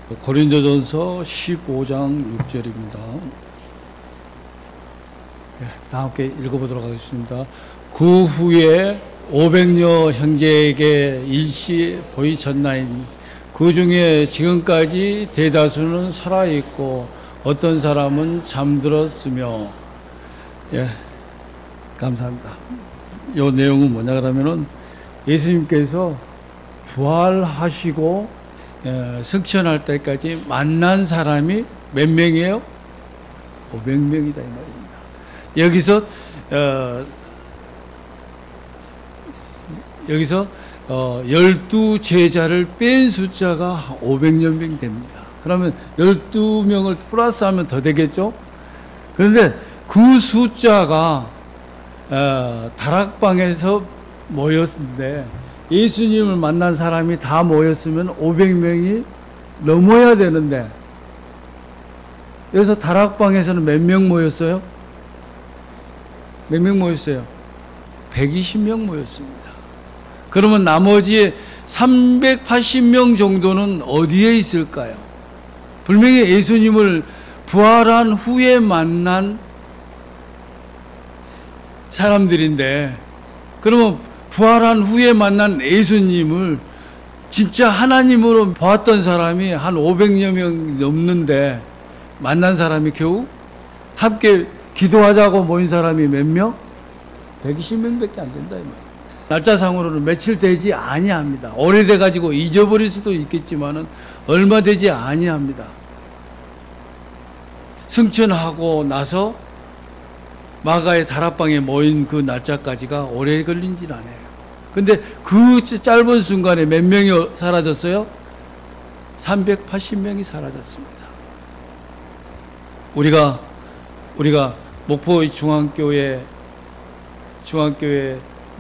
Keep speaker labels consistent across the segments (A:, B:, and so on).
A: 고린도전서 15장 6절입니다. 다 함께 읽어보도록 하겠습니다. 그 후에 500여 형제에게 일시 보이셨나이니 그 중에 지금까지 대다수는 살아있고 어떤 사람은 잠들었으며. 감사합니다. 이 내용은 뭐냐 그러면은 예수님께서 부활하시고 승천할 때까지 만난 사람이 몇 명이에요? 500명이다 이 말입니다. 여기서 12제자를 뺀 숫자가 500여 명 됩니다. 그러면 12명을 플러스하면 더 되겠죠? 그런데 그 숫자가 다락방에서 모였는데 예수님을 만난 사람이 다 모였으면 500명이 넘어야 되는데 여기서 다락방에서는 몇 명 모였어요? 몇 명 모였어요? 120명 모였습니다. 그러면 나머지 380명 정도는 어디에 있을까요? 분명히 예수님을 부활한 후에 만난 사람들인데, 그러면 부활한 후에 만난 예수님을 진짜 하나님으로 보았던 사람이 한 500여 명 넘는데 만난 사람이 겨우 함께 기도하자고 모인 사람이 몇 명? 120명밖에 안 된다 이 말이에요. 날짜상으로는 며칠 되지 아니합니다. 오래돼 가지고 잊어버릴 수도 있겠지만은 얼마 되지 아니합니다. 승천하고 나서 마가의 다락방에 모인 그 날짜까지가 오래 걸린진 않아요. 근데 그 짧은 순간에 몇 명이 사라졌어요? 380명이 사라졌습니다. 우리가 목포 중앙교회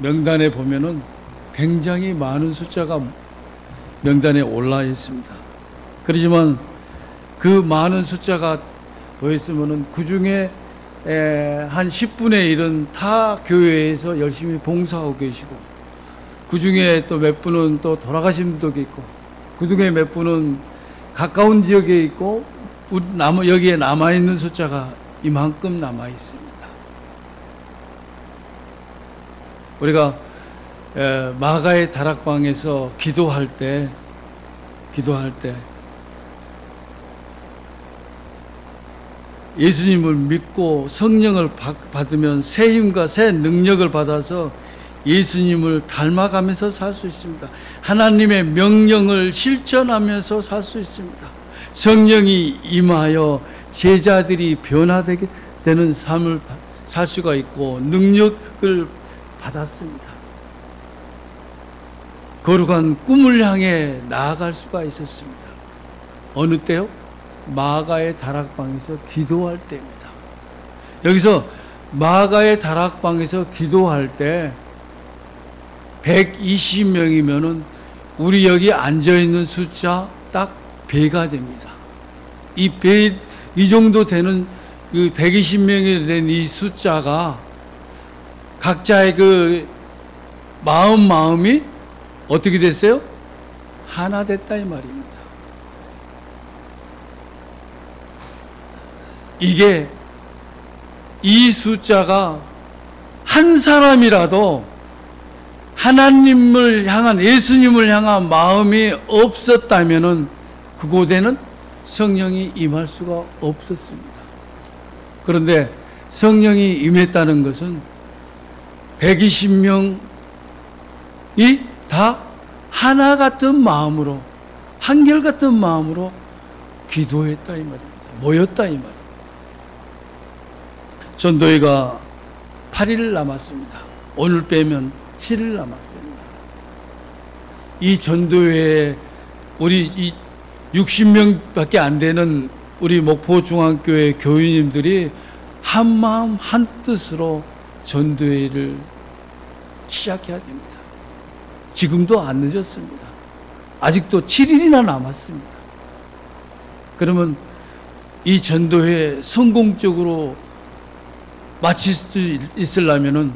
A: 명단에 보면은 굉장히 많은 숫자가 명단에 올라 있습니다. 그렇지만 그 많은 숫자가 보였으면은 그 중에 한 10분의 1은 타 교회에서 열심히 봉사하고 계시고, 그 중에 또 몇 분은 또 돌아가신 분도 있고, 그 중에 몇 분은 가까운 지역에 있고, 여기에 남아있는 숫자가 이만큼 남아있습니다. 우리가 마가의 다락방에서 기도할 때 예수님을 믿고 성령을 받으면 새 힘과 새 능력을 받아서 예수님을 닮아가면서 살 수 있습니다. 하나님의 명령을 실천하면서 살 수 있습니다. 성령이 임하여 제자들이 변화되게 되는 삶을 살 수가 있고 능력을 받았습니다. 거룩한 꿈을 향해 나아갈 수가 있었습니다. 어느 때요? 마가의 다락방에서 기도할 때입니다. 여기서 마가의 다락방에서 기도할 때 120명이면은 우리 여기 앉아있는 숫자 딱 배가 됩니다. 이 정도 되는 그 120명이 된 이 숫자가 각자의 그 마음이 어떻게 됐어요? 하나 됐다 이 말입니다. 이 숫자가 한 사람이라도 하나님을 향한, 예수님을 향한 마음이 없었다면은 그곳에는 성령이 임할 수가 없었습니다. 그런데 성령이 임했다는 것은 120명이 다 하나 같은 마음으로, 한결같은 마음으로 기도했다 이 말입니다. 모였다 이 말입니다. 전도회가 8일 남았습니다. 오늘 빼면 7일 남았습니다. 이 전도회에 우리 이 60명밖에 안 되는 우리 목포 중앙교회 교인님들이 한 마음 한 뜻으로 전도회를 시작해야 됩니다. 지금도 안 늦었습니다. 아직도 7일이나 남았습니다. 그러면 이 전도회 성공적으로 마칠 수 있으려면은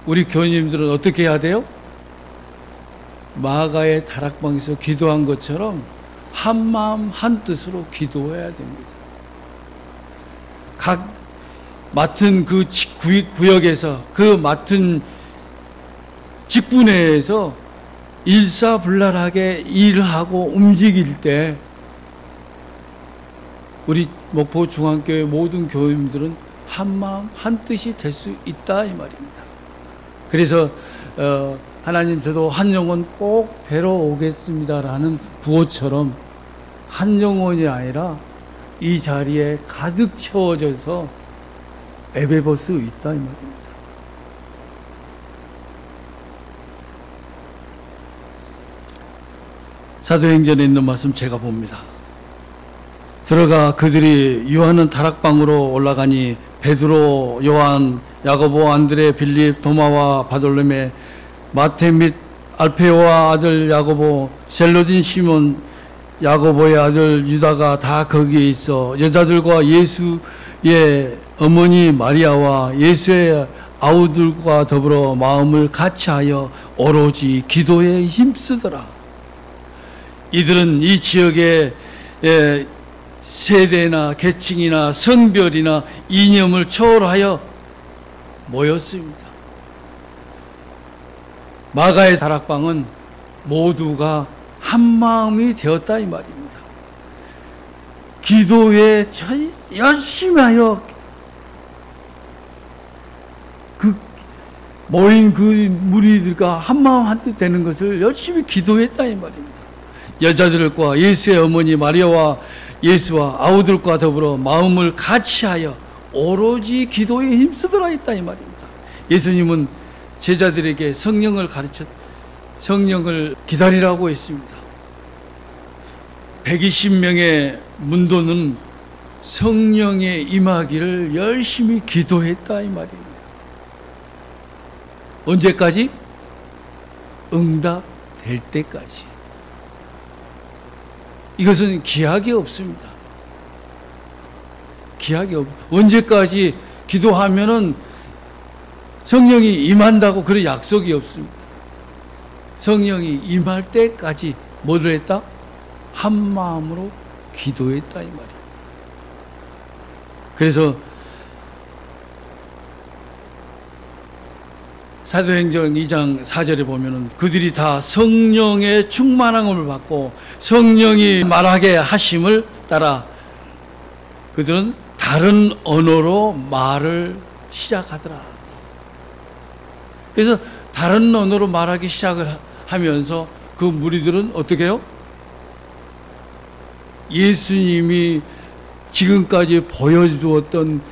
A: 우리 교인님들은 어떻게 해야 돼요? 마가의 다락방에서 기도한 것처럼 한마음 한뜻으로 기도해야 됩니다. 각 맡은 그 구역에서, 그 맡은 직분 내에서 일사불란하게 일하고 움직일 때 우리 목포 중앙교회 모든 교인들은 한마음 한뜻이 될 수 있다 이 말입니다. 그래서 하나님 저도 한 영혼 꼭 데려오겠습니다라는 구호처럼 한 영혼이 아니라 이 자리에 가득 채워져서 예배 볼 수 있다 이 말입니다. 사도행전에 있는 말씀 제가 봅니다. 들어가 그들이 유하는 다락방으로 올라가니 베드로, 요한, 야고보, 안드레, 빌립, 도마와 바돌로메, 마태 및 알페오와 아들 야고보, 셀로딘 시몬, 야고보의 아들 유다가 다 거기에 있어 여자들과 예수의 어머니 마리아와 예수의 아우들과 더불어 마음을 같이하여 오로지 기도에 힘쓰더라. 이들은 이 지역의 세대나 계층이나 성별이나 이념을 초월하여 모였습니다. 마가의 다락방은 모두가 한 마음이 되었다 이 말입니다. 기도에 열심히 하여 그 모인 그 무리들과 한 마음 한뜻 되는 것을 열심히 기도했다 이 말입니다. 여자들과 예수의 어머니 마리아와 예수와 아우들과 더불어 마음을 같이하여 오로지 기도에 힘쓰더라 했다 이 말입니다. 예수님은 제자들에게 성령을 성령을 기다리라고 했습니다. 120명의 문도는 성령의 임하기를 열심히 기도했다 이 말입니다. 언제까지? 응답될 때까지. 이것은 기약이 없습니다. 언제까지 기도하면은 성령이 임한다고 그런 약속이 없습니다. 성령이 임할 때까지 뭐를 했다? 한 마음으로 기도했다 이 말이에요. 그래서 사도행전 2장 4절에 보면은 그들이 다 성령의 충만함을 받고 성령이 말하게 하심을 따라 그들은 다른 언어로 말을 시작하더라. 그래서 다른 언어로 말하기 시작을 하면서 그 무리들은 어떻게 해요? 예수님이 지금까지 보여주었던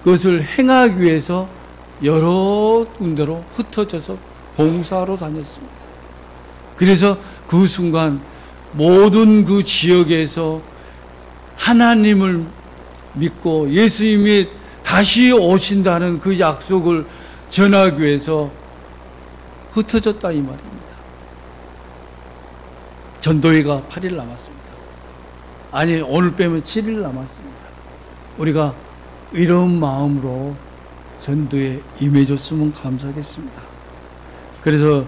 A: 그것을 행하기 위해서 여러 군데로 흩어져서 봉사하러 다녔습니다. 그래서 그 순간 모든 그 지역에서 하나님을 믿고 예수님이 다시 오신다는 그 약속을 전하기 위해서 흩어졌다 이 말입니다. 전도회가 8일 남았습니다. 아니 오늘 빼면 7일 남았습니다. 우리가 이런 마음으로 전도에 임해줬으면 감사하겠습니다. 그래서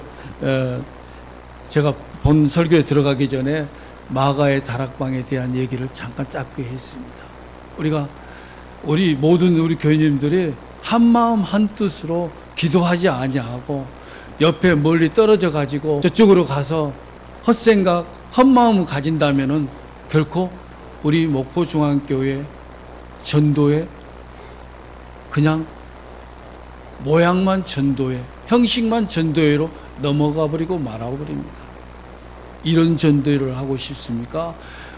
A: 제가 본 설교에 들어가기 전에 마가의 다락방에 대한 얘기를 잠깐 짧게 했습니다. 우리 모든 우리 교인님들이 한 마음 한 뜻으로 기도하지 아니하고 옆에 멀리 떨어져 가지고 저쪽으로 가서 헛생각 헛마음을 가진다면은 결코 우리 목포중앙교회 전도에 그냥 모양만 전도회, 형식만 전도회로 넘어가 버리고 말아버립니다. 이런 전도회를 하고 싶습니까?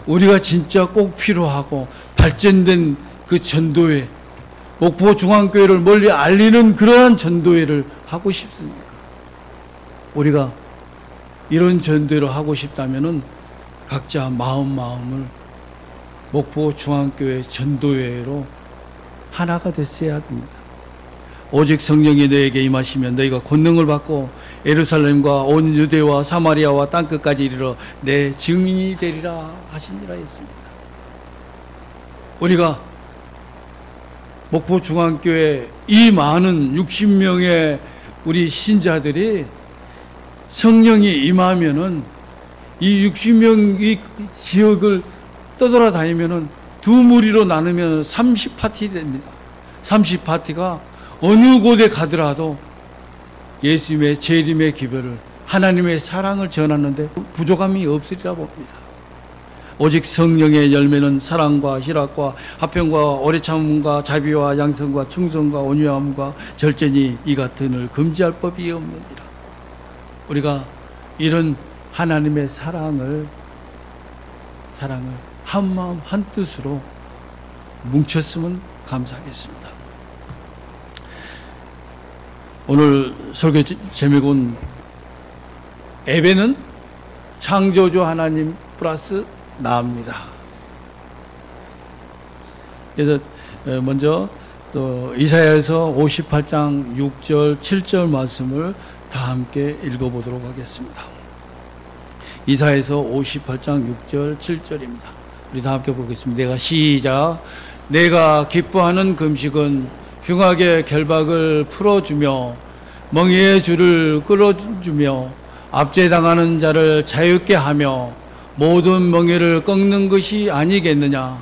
A: 우리가 진짜 꼭 필요하고 발전된 그 전도회, 목포중앙교회를 멀리 알리는 그러한 전도회를 하고 싶습니까? 우리가 이런 전도회를 하고 싶다면은 각자 마음을 목포중앙교회 전도회로 하나가 됐어야 합니다. 오직 성령이 너에게 임하시면 너희가 권능을 받고 예루살렘과 온 유대와 사마리아와 땅끝까지 이르러 내 증인이 되리라 하시니라 했습니다. 우리가 목포중앙교회 이 많은 60명의 우리 신자들이 성령이 임하면은 이 60명 이 지역을 떠돌아다니면은 두 무리로 나누면 30파티 됩니다. 30파티가 어느 곳에 가더라도 예수님의 재림의 기별을, 하나님의 사랑을 전하는데 부족함이 없으리라 봅니다. 오직 성령의 열매는 사랑과 희락과 화평과 오래 참음과 자비와 양성과 충성과 온유함과 절제니 이 같은을 금지할 법이 없느니라. 우리가 이런 하나님의 사랑을 한마음 한뜻으로 뭉쳤으면 감사하겠습니다. 오늘 설교 제목은 예배는 창조주 하나님 플러스 나입니다. 그래서 먼저 또 이사야에서 58장 6절 7절 말씀을 다 함께 읽어보도록 하겠습니다. 이사야에서 58장 6절 7절입니다. 우리 다 함께 보겠습니다. 내가 시작. 내가 기뻐하는 금식은 흉악의 결박을 풀어주며 멍에의 줄을 끌어주며 압제당하는 자를 자유케 하며 모든 멍에를 꺾는 것이 아니겠느냐.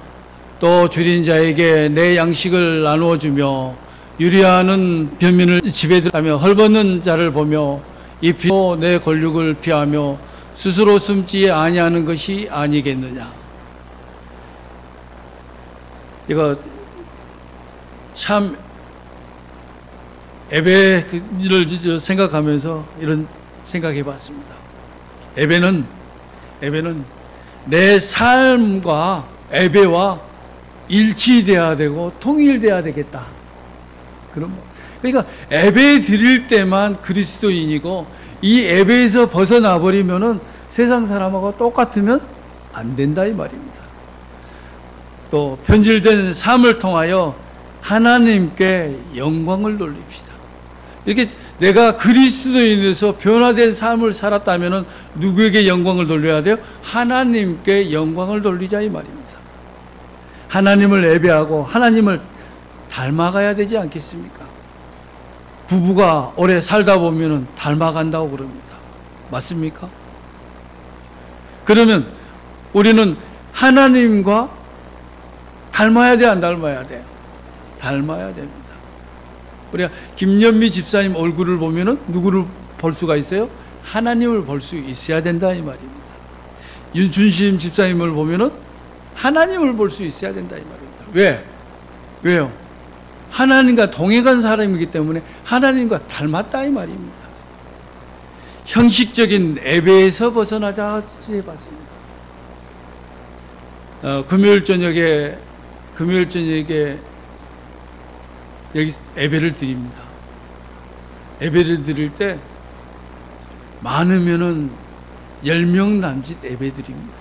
A: 또 줄인 자에게 내 양식을 나누어 주며 유리하는 변민을 집에 들어가며 헐벗는 자를 보며 입히고 내 권력을 피하며 스스로 숨지 아니하는 것이 아니겠느냐. 이거 참 예배를 생각하면서 이런 생각해 봤습니다. 예배는 내 삶과 예배와 일치돼야 되고 통일돼야 되겠다. 그러니까 예배 드릴 때만 그리스도인이고 이 예배에서 벗어나 버리면은 세상 사람하고 똑같으면 안 된다 이 말입니다. 또 편질된 삶을 통하여 하나님께 영광을 돌립시다. 이렇게 내가 그리스도인에서 변화된 삶을 살았다면은 누구에게 영광을 돌려야 돼요? 하나님께 영광을 돌리자 이 말입니다. 하나님을 예배하고 하나님을 닮아가야 되지 않겠습니까? 부부가 오래 살다 보면은 닮아간다고 그럽니다. 맞습니까? 그러면 우리는 하나님과 닮아야 돼, 안 닮아야 돼? 닮아야 됩니다. 우리가 김연미 집사님 얼굴을 보면은 누구를 볼 수가 있어요? 하나님을 볼 수 있어야 된다 이 말입니다. 윤춘심 집사님을 보면은 하나님을 볼 수 있어야 된다 이 말입니다. 왜? 왜요? 하나님과 동행한 사람이기 때문에 하나님과 닮았다 이 말입니다. 형식적인 예배에서 벗어나자 해봤습니다. 금요일 저녁에 여기 예배를 드립니다. 예배를 드릴 때 많으면은 10명 남짓 예배 드립니다.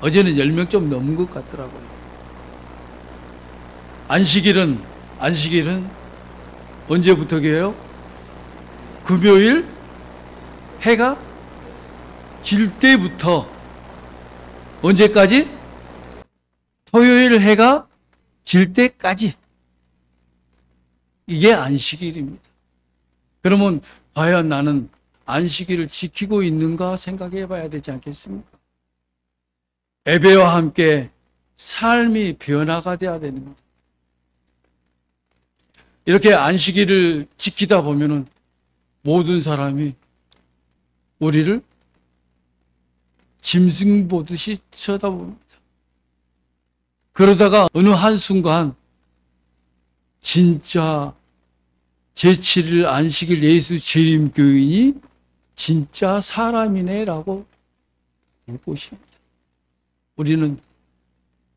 A: 어제는 10명 좀 넘은 것 같더라고요. 안식일은 언제부터게요? 금요일 해가 질 때부터 언제까지? 토요일 해가 질 때까지. 이게 안식일입니다. 그러면 과연 나는 안식일을 지키고 있는가 생각해 봐야 되지 않겠습니까? 예배와 함께 삶이 변화가 돼야 되는 겁니다. 이렇게 안식일을 지키다 보면은 모든 사람이 우리를 짐승 보듯이 쳐다봅니다. 그러다가 어느 한순간 진짜 제7일 안식일 예수 재림교인이 진짜 사람이네라고 볼 것입니다. 우리는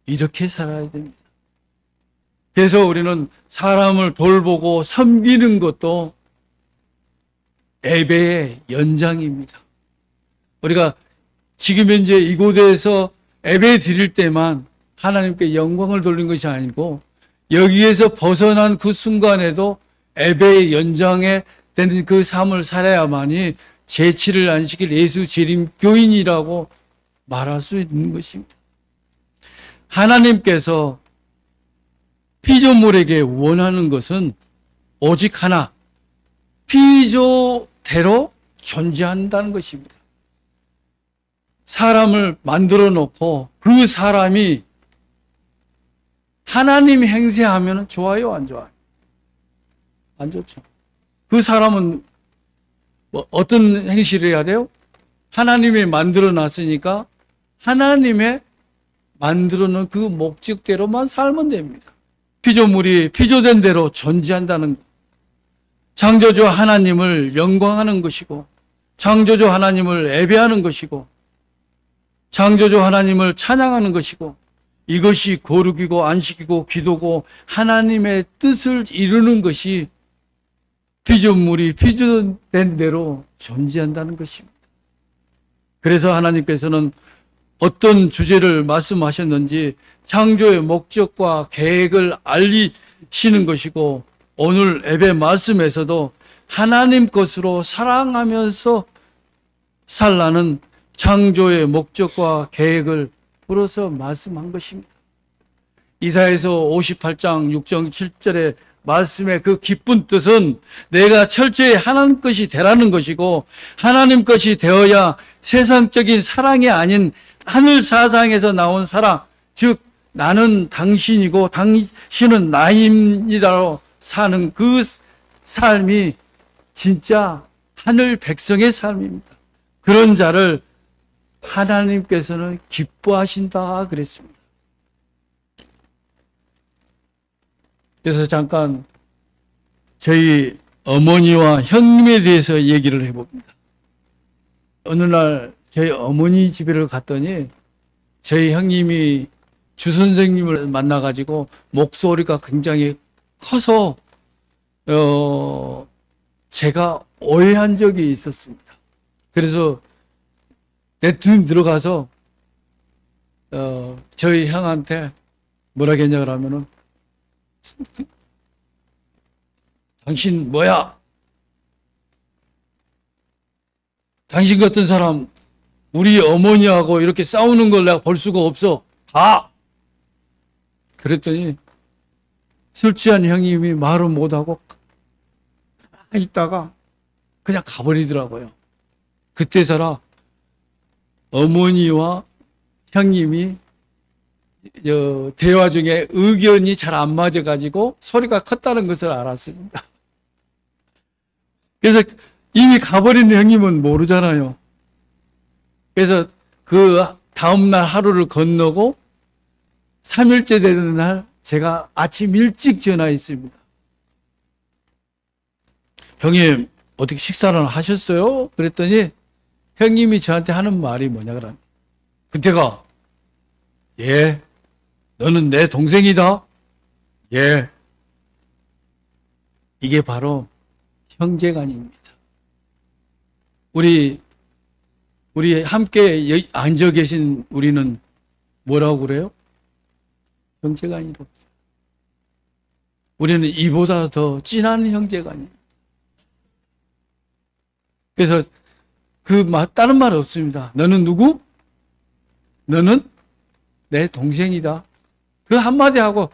A: 이렇게 살아야 됩니다. 그래서 우리는 사람을 돌보고 섬기는 것도 예배의 연장입니다. 우리가 지금 현재 이곳에서 예배 드릴 때만 하나님께 영광을 돌린 것이 아니고 여기에서 벗어난 그 순간에도 예배의 연장에 되는 그 삶을 살아야만이 제7일 안식일 예수 재림 교인이라고 말할 수 있는 것입니다. 하나님께서 피조물에게 원하는 것은 오직 하나, 피조대로 존재한다는 것입니다. 사람을 만들어 놓고 그 사람이 하나님 행세하면 좋아요, 안 좋아요? 안 좋죠. 그 사람은 뭐 어떤 행실을 해야 돼요? 하나님이 만들어 놨으니까 하나님의 만들어 놓은 그 목적대로만 살면 됩니다. 피조물이 피조된 대로 존재한다는 것. 창조주 하나님을 영광하는 것이고, 창조주 하나님을 예배하는 것이고, 창조주 하나님을 찬양하는 것이고, 이것이 거룩이고 안식이고 기도고 하나님의 뜻을 이루는 것이 피조물이 피조된 대로 존재한다는 것입니다. 그래서 하나님께서는 어떤 주제를 말씀하셨는지 창조의 목적과 계획을 알리시는 것이고, 오늘 예배 말씀에서도 하나님 것으로 사랑하면서 살라는 창조의 목적과 계획을 풀어서 말씀한 것입니다. 이사야서 58장 6절 7절의 말씀의 그 기쁜 뜻은 내가 철저히 하나님 것이 되라는 것이고, 하나님 것이 되어야 세상적인 사랑이 아닌 하늘 사상에서 나온 사랑, 즉 나는 당신이고 당신은 나입니다로 사는 그 삶이 진짜 하늘 백성의 삶입니다. 그런 자를 하나님께서는 기뻐하신다 그랬습니다. 그래서 잠깐 저희 어머니와 형님에 대해서 얘기를 해봅니다. 어느 날 저희 어머니 집에를 갔더니 저희 형님이 주 선생님을 만나가지고 목소리가 굉장히 커서 제가 오해한 적이 있었습니다. 그래서 내tum 들어가서 저희 형한테 뭐라 했냐 그러면은 당신 뭐야? 당신 같은 사람 우리 어머니하고 이렇게 싸우는 걸 내가 볼 수가 없어. 가! 그랬더니 술 취한 형님이 말을 못하고 가만히 있다가 그냥 가버리더라고요. 그때서라 어머니와 형님이 대화 중에 의견이 잘 안 맞아가지고 소리가 컸다는 것을 알았습니다. 그래서 이미 가버린 형님은 모르잖아요. 그래서 그 다음날 하루를 건너고 3일째 되는 날 제가 아침 일찍 전화했습니다. 형님 어떻게 식사를 하셨어요? 그랬더니 형님이 저한테 하는 말이 뭐냐 그러면 그때가 예 너는 내 동생이다. 예 이게 바로 형제간입니다. 우리 함께 앉아 계신 우리는 뭐라고 그래요? 형제간이라고. 우리는 이보다 더 진한 형제간이에요. 그래서 다른 말 없습니다. 너는 누구? 너는 내 동생이다. 그 한마디 하고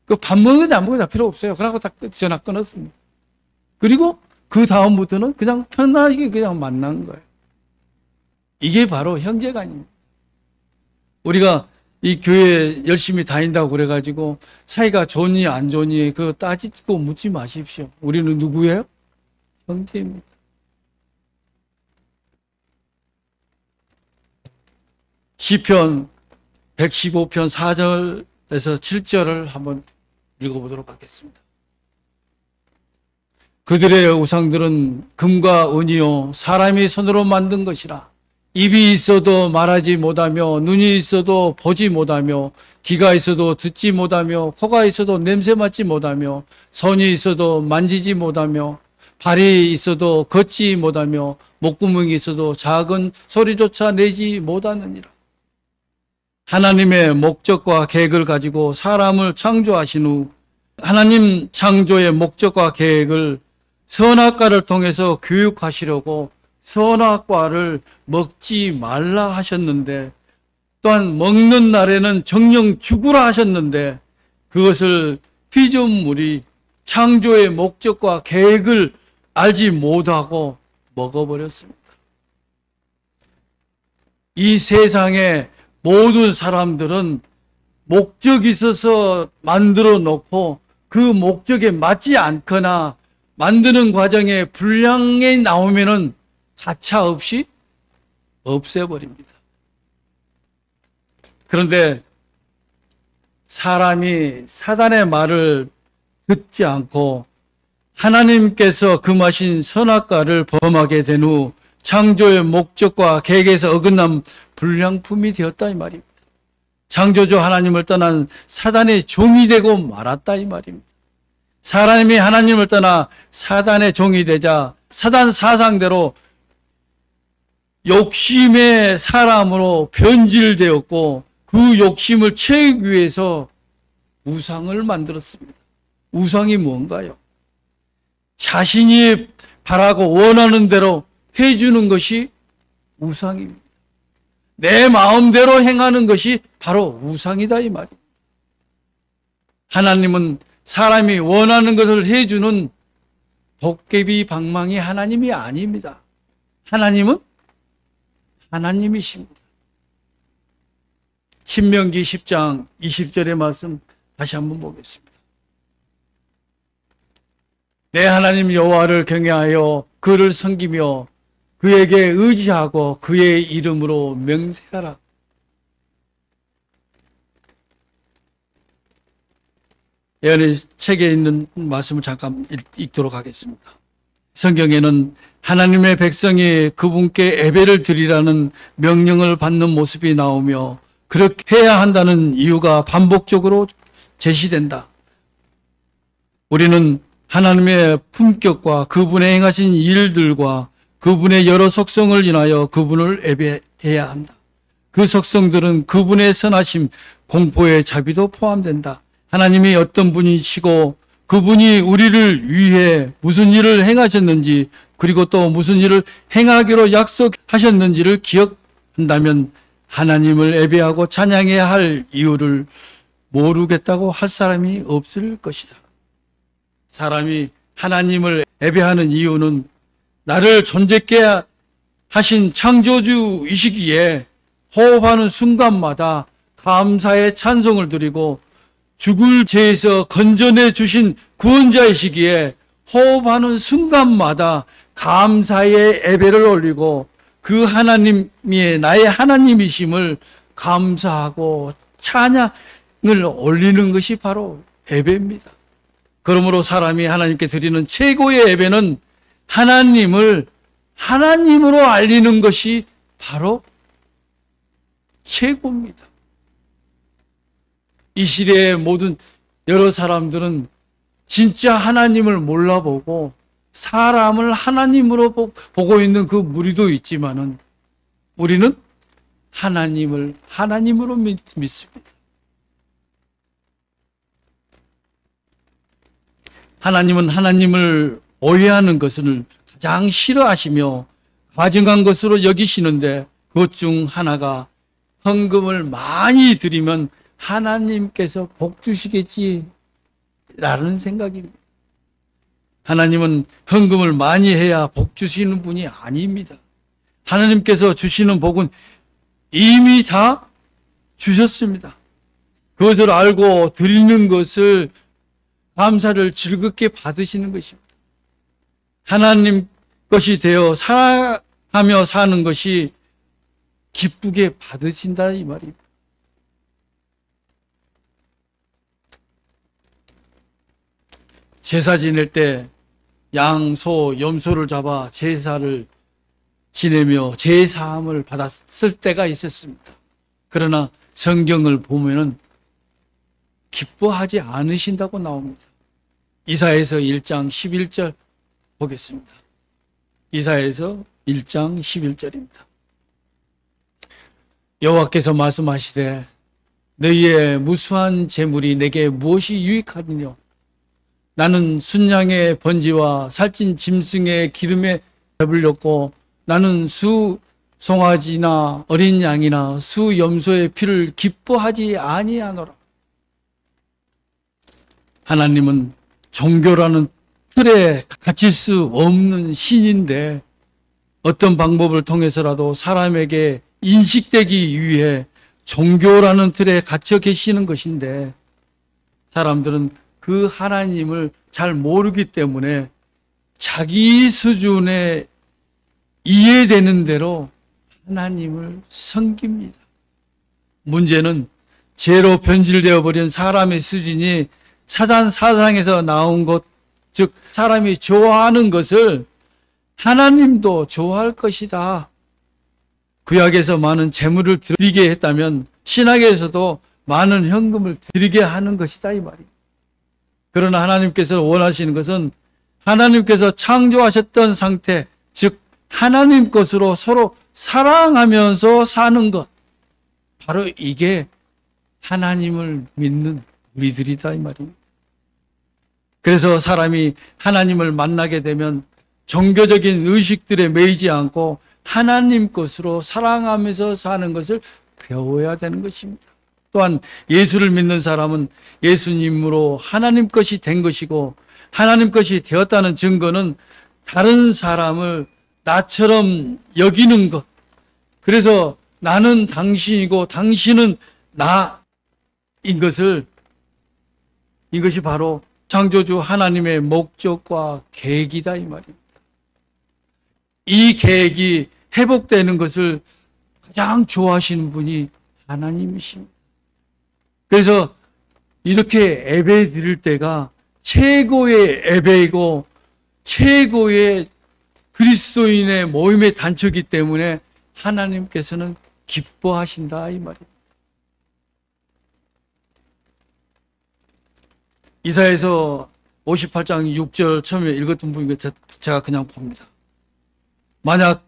A: 그 밥 먹는지 안 먹는지 필요 없어요. 그러고 다 전화 끊었습니다. 그리고 그 다음부터는 그냥 편하게 그냥 만난 거예요. 이게 바로 형제간입니다. 우리가 이 교회 열심히 다닌다고 그래가지고 사이가 좋니 안 좋니 그거 따지고 묻지 마십시오. 우리는 누구예요? 형제입니다. 시편 115편 4절에서 7절을 한번 읽어보도록 하겠습니다. 그들의 우상들은 금과 은이요 사람이 손으로 만든 것이라. 입이 있어도 말하지 못하며 눈이 있어도 보지 못하며 귀가 있어도 듣지 못하며 코가 있어도 냄새 맡지 못하며 손이 있어도 만지지 못하며 발이 있어도 걷지 못하며 목구멍이 있어도 작은 소리조차 내지 못하느니라. 하나님의 목적과 계획을 가지고 사람을 창조하신 후 하나님 창조의 목적과 계획을 선악과를 통해서 교육하시려고 선악과를 먹지 말라 하셨는데, 또한 먹는 날에는 정령 죽으라 하셨는데, 그것을 피조물이 창조의 목적과 계획을 알지 못하고 먹어버렸습니다. 이 세상의 모든 사람들은 목적이 있어서 만들어 놓고 그 목적에 맞지 않거나 만드는 과정에 불량이 나오면은 가차 없이 없애버립니다. 그런데 사람이 사단의 말을 듣지 않고 하나님께서 금하신 선악과를 범하게 된 후 창조의 목적과 계획에서 어긋난 불량품이 되었다 이 말입니다. 창조주 하나님을 떠난 사단의 종이 되고 말았다 이 말입니다. 사람이 하나님을 떠나 사단의 종이 되자 사단 사상대로 욕심의 사람으로 변질되었고 그 욕심을 채우기 위해서 우상을 만들었습니다. 우상이 뭔가요? 자신이 바라고 원하는 대로 해주는 것이 우상입니다. 내 마음대로 행하는 것이 바로 우상이다 이 말입니다. 하나님은 사람이 원하는 것을 해주는 도깨비 방망이 하나님이 아닙니다. 하나님은 하나님이십니다. 신명기 10장 20절의 말씀 다시 한번 보겠습니다. 내 하나님 여호와를 경외하여 그를 섬기며 그에게 의지하고 그의 이름으로 명세하라. 예언의 책에 있는 말씀을 잠깐 읽도록 하겠습니다. 성경에는 하나님의 백성이 그분께 예배를 드리라는 명령을 받는 모습이 나오며 그렇게 해야 한다는 이유가 반복적으로 제시된다. 우리는 하나님의 품격과 그분의 행하신 일들과 그분의 여러 속성을 인하여 그분을 예배해야 한다. 그 속성들은 그분의 선하심, 공포의 자비도 포함된다. 하나님이 어떤 분이시고 그분이 우리를 위해 무슨 일을 행하셨는지 그리고 또 무슨 일을 행하기로 약속하셨는지를 기억한다면 하나님을 예배하고 찬양해야 할 이유를 모르겠다고 할 사람이 없을 것이다. 사람이 하나님을 예배하는 이유는 나를 존재케 하신 창조주이시기에 호흡하는 순간마다 감사의 찬송을 드리고 죽을 죄에서 건져내 주신 구원자이시기에 호흡하는 순간마다 감사의 예배를 올리고 그 하나님이 나의 하나님이심을 감사하고 찬양을 올리는 것이 바로 예배입니다. 그러므로 사람이 하나님께 드리는 최고의 예배는 하나님을 하나님으로 알리는 것이 바로 최고입니다. 이 시대의 모든 여러 사람들은 진짜 하나님을 몰라보고 사람을 하나님으로 보고 있는 그 무리도 있지만은 우리는 하나님을 하나님으로 믿습니다. 하나님은 하나님을 오해하는 것을 가장 싫어하시며 과증한 것으로 여기시는데 그것 중 하나가 헌금을 많이 드리면 하나님께서 복 주시겠지 라는 생각입니다. 하나님은 헌금을 많이 해야 복 주시는 분이 아닙니다. 하나님께서 주시는 복은 이미 다 주셨습니다. 그것을 알고 드리는 것을 감사를 즐겁게 받으시는 것입니다. 하나님 것이 되어 살아가며 사는 것이 기쁘게 받으신다 이 말입니다. 제사 지낼 때 양, 소, 염소를 잡아 제사를 지내며 제사함을 받았을 때가 있었습니다. 그러나 성경을 보면은 기뻐하지 않으신다고 나옵니다. 이사야서 1장 11절 보겠습니다. 이사야서 1장 11절입니다. 여호와께서 말씀하시되 너희의 무수한 재물이 내게 무엇이 유익하느냐 나는 순양의 번지와 살찐 짐승의 기름에 배불렸고 나는 수 송아지나 어린 양이나 수 염소의 피를 기뻐하지 아니하노라. 하나님은 종교라는 틀에 갇힐 수 없는 신인데 어떤 방법을 통해서라도 사람에게 인식되기 위해 종교라는 틀에 갇혀 계시는 것인데, 사람들은 그 하나님을 잘 모르기 때문에 자기 수준에 이해되는 대로 하나님을 섬깁니다. 문제는 죄로 변질되어 버린 사람의 수준이 사단 사상에서 나온 것, 즉 사람이 좋아하는 것을 하나님도 좋아할 것이다. 구약에서 많은 재물을 드리게 했다면 신약에서도 많은 현금을 드리게 하는 것이다, 이 말이에요. 그러나 하나님께서 원하시는 것은 하나님께서 창조하셨던 상태, 즉 하나님 것으로 서로 사랑하면서 사는 것, 바로 이게 하나님을 믿는 우리들이다, 이 말입니다. 그래서 사람이 하나님을 만나게 되면 종교적인 의식들에 매이지 않고 하나님 것으로 사랑하면서 사는 것을 배워야 되는 것입니다. 또한 예수를 믿는 사람은 예수님으로 하나님 것이 된 것이고, 하나님 것이 되었다는 증거는 다른 사람을 나처럼 여기는 것, 그래서 나는 당신이고 당신은 나인 것을, 이것이 바로 창조주 하나님의 목적과 계획이다, 이 말입니다. 이 계획이 회복되는 것을 가장 좋아하시는 분이 하나님이십니다. 그래서 이렇게 예배 드릴 때가 최고의 예배이고 최고의 그리스도인의 모임의 단초이기 때문에 하나님께서는 기뻐하신다, 이 말입니다. 이사야서 58장 6절 처음에 읽었던 부분이 제가 그냥 봅니다. 만약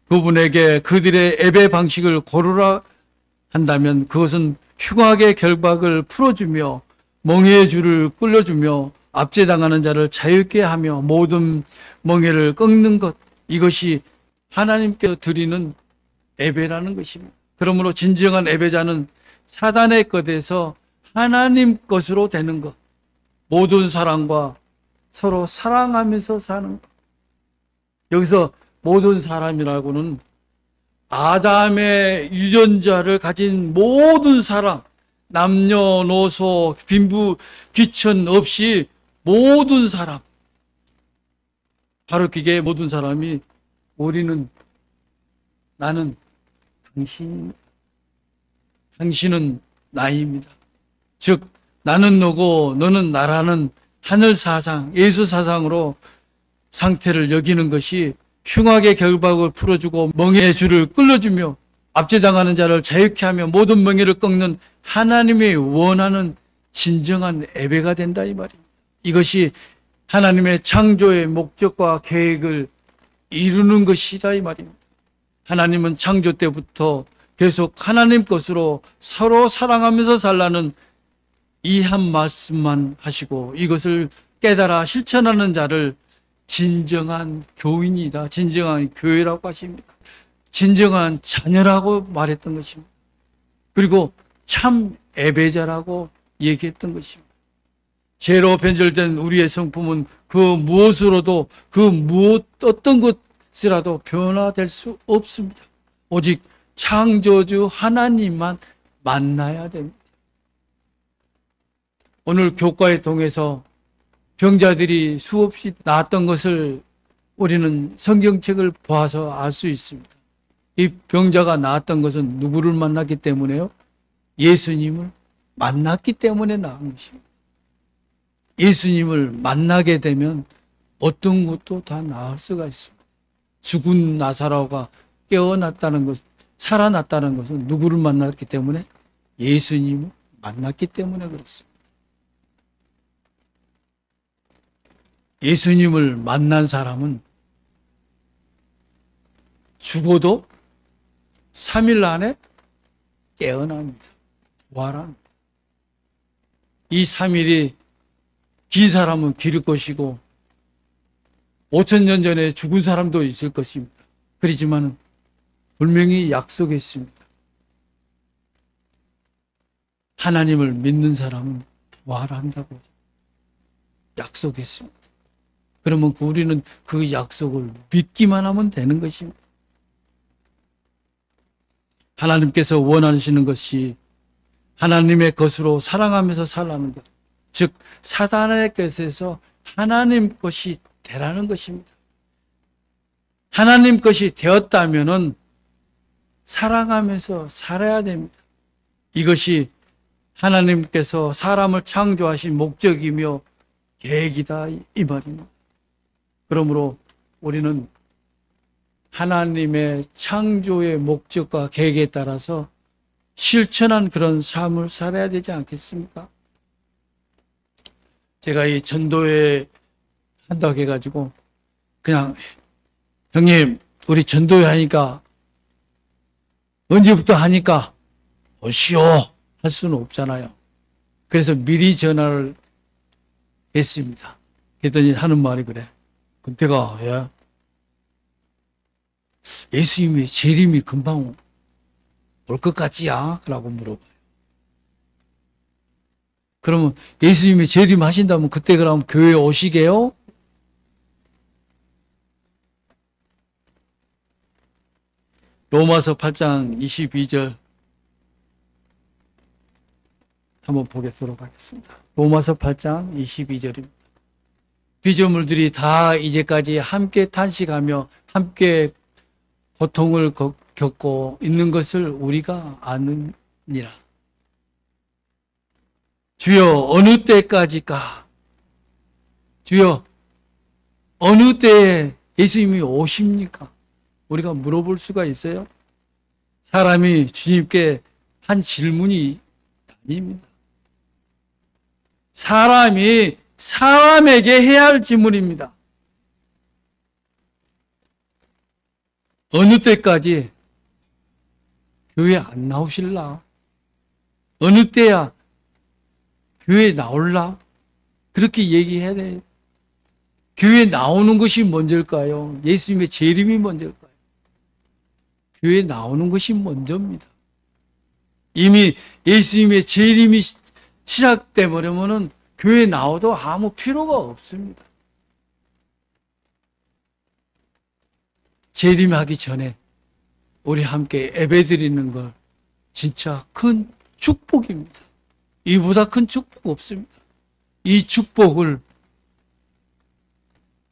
A: 그분에게 그들의 예배 방식을 고르라 한다면 그것은 흉악의 결박을 풀어주며 멍에의 줄을 끌려주며 압제당하는 자를 자유케 하며 모든 멍에를 꺾는 것, 이것이 하나님께서 드리는 예배라는 것입니다. 그러므로 진정한 예배자는 사단의 것에서 하나님 것으로 되는 것, 모든 사람과 서로 사랑하면서 사는 것. 여기서 모든 사람이라고는 아담의 유전자를 가진 모든 사람, 남녀노소, 빈부, 귀천 없이 모든 사람, 바로 그게 모든 사람이 우리는, 나는 당신입니다. 당신은 나입니다. 즉 나는 너고 너는 나라는 하늘 사상, 예수 사상으로 상태를 여기는 것이 흉악의 결박을 풀어주고 멍에의 줄을 끌어주며 압제당하는 자를 자유케 하며 모든 멍에를 꺾는 하나님의 원하는 진정한 예배가 된다, 이 말입니다. 이것이 하나님의 창조의 목적과 계획을 이루는 것이다, 이 말입니다. 하나님은 창조 때부터 계속 하나님 것으로 서로 사랑하면서 살라는 이 한 말씀만 하시고, 이것을 깨달아 실천하는 자를 진정한 교인이다, 진정한 교회라고 하십니다. 진정한 자녀라고 말했던 것입니다. 그리고 참 예배자라고 얘기했던 것입니다. 죄로 변절된 우리의 성품은 그 무엇으로도, 그 무엇 어떤 것이라도 변화될 수 없습니다. 오직 창조주 하나님만 만나야 됩니다. 오늘 교과에 통해서 병자들이 수없이 나았던 것을 우리는 성경책을 보아서 알 수 있습니다. 이 병자가 나았던 것은 누구를 만났기 때문에요? 예수님을 만났기 때문에 나은 것입니다. 예수님을 만나게 되면 어떤 것도 다 나을 수가 있습니다. 죽은 나사로가 깨어났다는 것, 살아났다는 것은 누구를 만났기 때문에? 예수님을 만났기 때문에 그렇습니다. 예수님을 만난 사람은 죽어도 3일 안에 깨어납니다. 부활합니다. 이 3일이 긴 사람은 길 것이고 5,000년 전에 죽은 사람도 있을 것입니다. 그렇지만 분명히 약속했습니다. 하나님을 믿는 사람은 부활한다고 약속했습니다. 그러면 우리는 그 약속을 믿기만 하면 되는 것입니다. 하나님께서 원하시는 것이 하나님의 것으로 사랑하면서 살라는 것. 즉 사단의 것에서 하나님 것이 되라는 것입니다. 하나님 것이 되었다면은 사랑하면서 살아야 됩니다. 이것이 하나님께서 사람을 창조하신 목적이며 계획이다 이 말입니다. 그러므로 우리는 하나님의 창조의 목적과 계획에 따라서 실천한 그런 삶을 살아야 되지 않겠습니까? 제가 이 전도회 한다고 해가지고 그냥 형님 우리 전도회 하니까 언제부터 하니까 오시오 할 수는 없잖아요. 그래서 미리 전화를 했습니다. 그랬더니 하는 말이 그래. 그때가 야, 예수님의 재림이 금방 올 것 같지야? 라고 물어봐요. 그러면 예수님이 재림 하신다면 그때 그럼 교회에 오시게요? 로마서 8장 22절 한번 보겠도록 하겠습니다. 로마서 8장 22절입니다. 피조물들이 다 이제까지 함께 탄식하며 함께 고통을 겪고 있는 것을 우리가 아느니라. 주여 어느 때까지까? 주여 어느 때에 예수님이 오십니까? 우리가 물어볼 수가 있어요? 사람이 주님께 한 질문이 아닙니다. 사람이 사람에게 해야 할 질문입니다. 어느 때까지 교회 안 나오실라? 어느 때야 교회 나올라? 그렇게 얘기해야 돼요. 교회 나오는 것이 먼저일까요? 예수님의 재림이 먼저일까요? 교회 나오는 것이 먼저입니다. 이미 예수님의 재림이 시작되버리면은 교회 나와도 아무 필요가 없습니다. 재림하기 전에 우리 함께 예배드리는 걸 진짜 큰 축복입니다. 이보다 큰 축복 없습니다. 이 축복을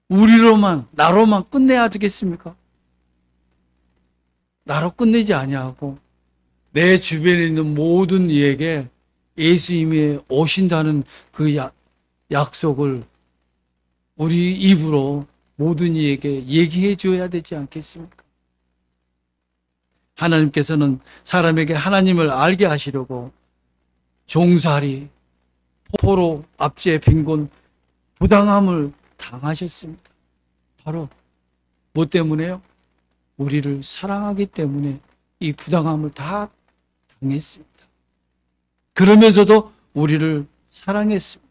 A: 우리로만 나로만 끝내야 되겠습니까? 나로 끝내지 아니하고 내 주변에 있는 모든 이에게 예수님이 오신다는 그 약속을 우리 입으로 모든 이에게 얘기해 줘야 되지 않겠습니까? 하나님께서는 사람에게 하나님을 알게 하시려고 종살이, 포로, 압제, 빈곤, 부당함을 당하셨습니다. 바로 뭐 때문에요? 우리를 사랑하기 때문에 이 부당함을 다 당했습니다. 그러면서도 우리를 사랑했습니다.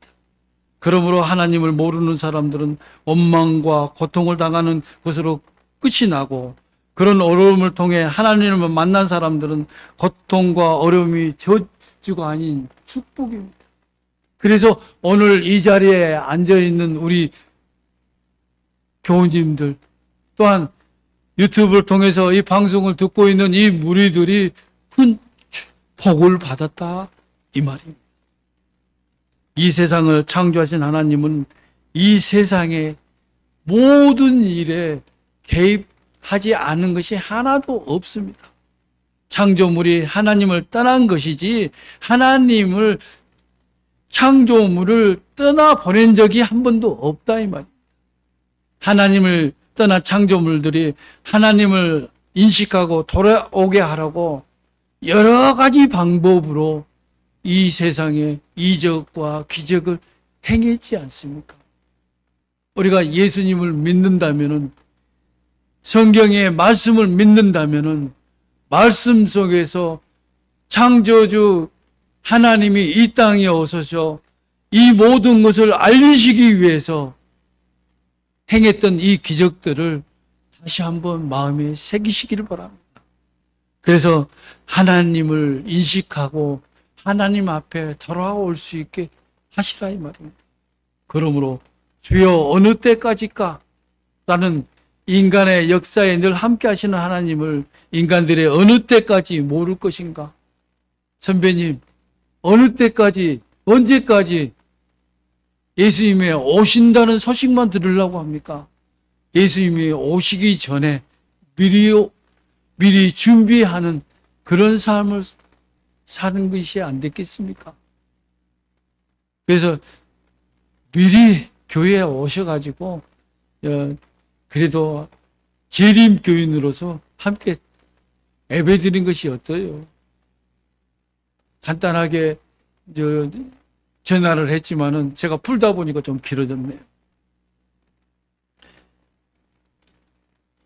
A: 그러므로 하나님을 모르는 사람들은 원망과 고통을 당하는 것으로 끝이 나고, 그런 어려움을 통해 하나님을 만난 사람들은 고통과 어려움이 저주가 아닌 축복입니다. 그래서 오늘 이 자리에 앉아있는 우리 교우님들, 또한 유튜브를 통해서 이 방송을 듣고 있는 이 무리들이 큰 복을 받았다 이 말입니다. 이 세상을 창조하신 하나님은 이 세상의 모든 일에 개입하지 않은 것이 하나도 없습니다. 창조물이 하나님을 떠난 것이지 하나님을 창조물을 떠나보낸 적이 한 번도 없다 이 말입니다. 하나님을 떠난 창조물들이 하나님을 인식하고 돌아오게 하라고 여러 가지 방법으로 이 세상에 이적과 기적을 행했지 않습니까? 우리가 예수님을 믿는다면은, 성경의 말씀을 믿는다면은, 말씀 속에서 창조주 하나님이 이 땅에 오셔서 이 모든 것을 알리시기 위해서 행했던 이 기적들을 다시 한번 마음에 새기시기를 바랍니다. 그래서 하나님을 인식하고 하나님 앞에 돌아올 수 있게 하시라 이 말입니다. 그러므로 주여 어느 때까지까? 라는 인간의 역사에 늘 함께 하시는 하나님을 인간들의 어느 때까지 모를 것인가? 선배님, 어느 때까지, 언제까지 예수님이 오신다는 소식만 들으려고 합니까? 예수님이 오시기 전에 미리 준비하는 그런 삶을 사는 것이 안 됐겠습니까? 그래서 미리 교회에 오셔가지고 그래도 재림 교인으로서 함께 예배드린 것이 어때요? 간단하게 전화를 했지만은 제가 풀다 보니까 좀 길어졌네요.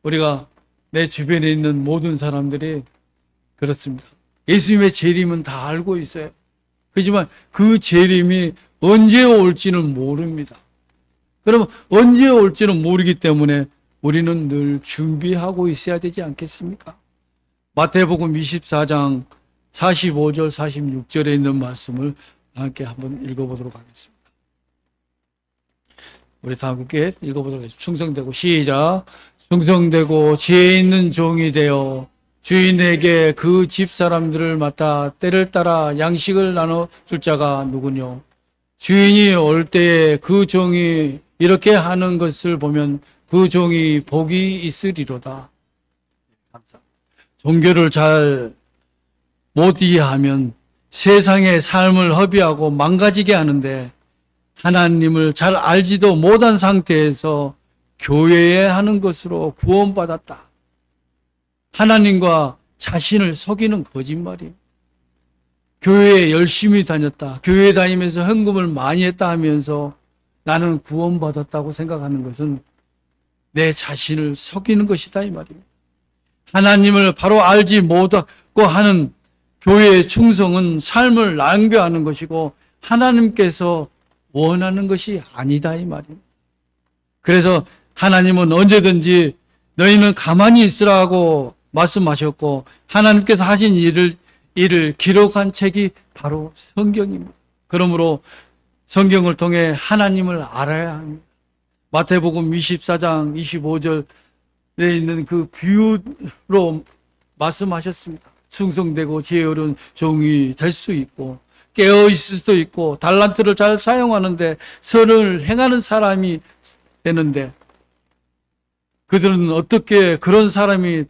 A: 우리가 내 주변에 있는 모든 사람들이 그렇습니다. 예수님의 재림은 다 알고 있어요. 그렇지만 그 재림이 언제 올지는 모릅니다. 그러면 언제 올지는 모르기 때문에 우리는 늘 준비하고 있어야 되지 않겠습니까? 마태복음 24장 45절 46절에 있는 말씀을 함께 한번 읽어보도록 하겠습니다. 우리 다 함께 읽어보도록 하겠습니다. 충성되고 시작. 충성되고 지혜 있는 종이 되어 주인에게 그 집 사람들을 맡아 때를 따라 양식을 나눠줄 자가 누구뇨? 주인이 올 때에 그 종이 이렇게 하는 것을 보면 그 종이 복이 있으리로다. 종교를 잘 못 이해하면 세상의 삶을 허비하고 망가지게 하는데 하나님을 잘 알지도 못한 상태에서 교회에 하는 것으로 구원받았다. 하나님과 자신을 속이는 거짓말이에요. 교회에 열심히 다녔다. 교회 다니면서 헌금을 많이 했다 하면서 나는 구원받았다고 생각하는 것은 내 자신을 속이는 것이다 이 말입니다. 하나님을 바로 알지 못하고 하는 교회의 충성은 삶을 낭비하는 것이고 하나님께서 원하는 것이 아니다 이 말입니다. 그래서 하나님은 언제든지 너희는 가만히 있으라고 말씀하셨고 하나님께서 하신 일을 기록한 책이 바로 성경입니다. 그러므로 성경을 통해 하나님을 알아야 합니다. 마태복음 24장 25절에 있는 그 비유로 말씀하셨습니다. 충성되고 지혜로운 종이 될 수 있고 깨어 있을 수도 있고 달란트를 잘 사용하는데 선을 행하는 사람이 되는데 그들은 어떻게 그런 사람이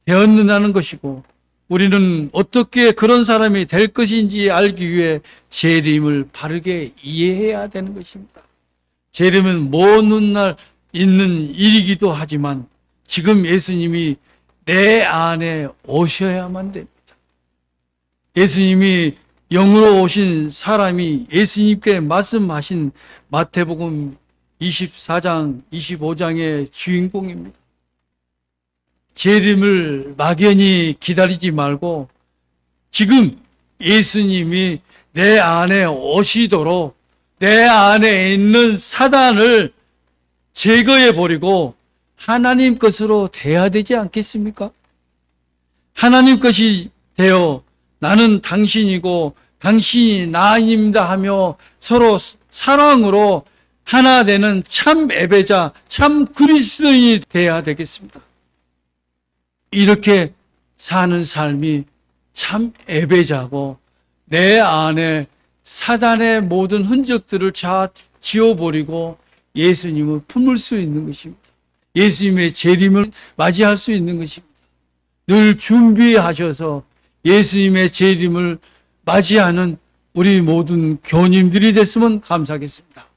A: 되었느냐는 것이고 우리는 어떻게 그런 사람이 될 것인지 알기 위해 재림을 바르게 이해해야 되는 것입니다. 재림은 먼 훗날 있는 일이기도 하지만 지금 예수님이 내 안에 오셔야만 됩니다. 예수님이 영으로 오신 사람이 예수님께 말씀하신 마태복음 24장, 25장의 주인공입니다. 재림을 막연히 기다리지 말고 지금 예수님이 내 안에 오시도록 내 안에 있는 사단을 제거해 버리고 하나님 것으로 돼야 되지 않겠습니까? 하나님 것이 되어 나는 당신이고 당신이 나입니다 하며 서로 사랑으로 하나 되는 참 예배자, 참 그리스도인이 돼야 되겠습니다. 이렇게 사는 삶이 참 예배자고 내 안에 사단의 모든 흔적들을 다 지워버리고 예수님을 품을 수 있는 것입니다. 예수님의 재림을 맞이할 수 있는 것입니다. 늘 준비하셔서 예수님의 재림을 맞이하는 우리 모든 교님들이 됐으면 감사하겠습니다.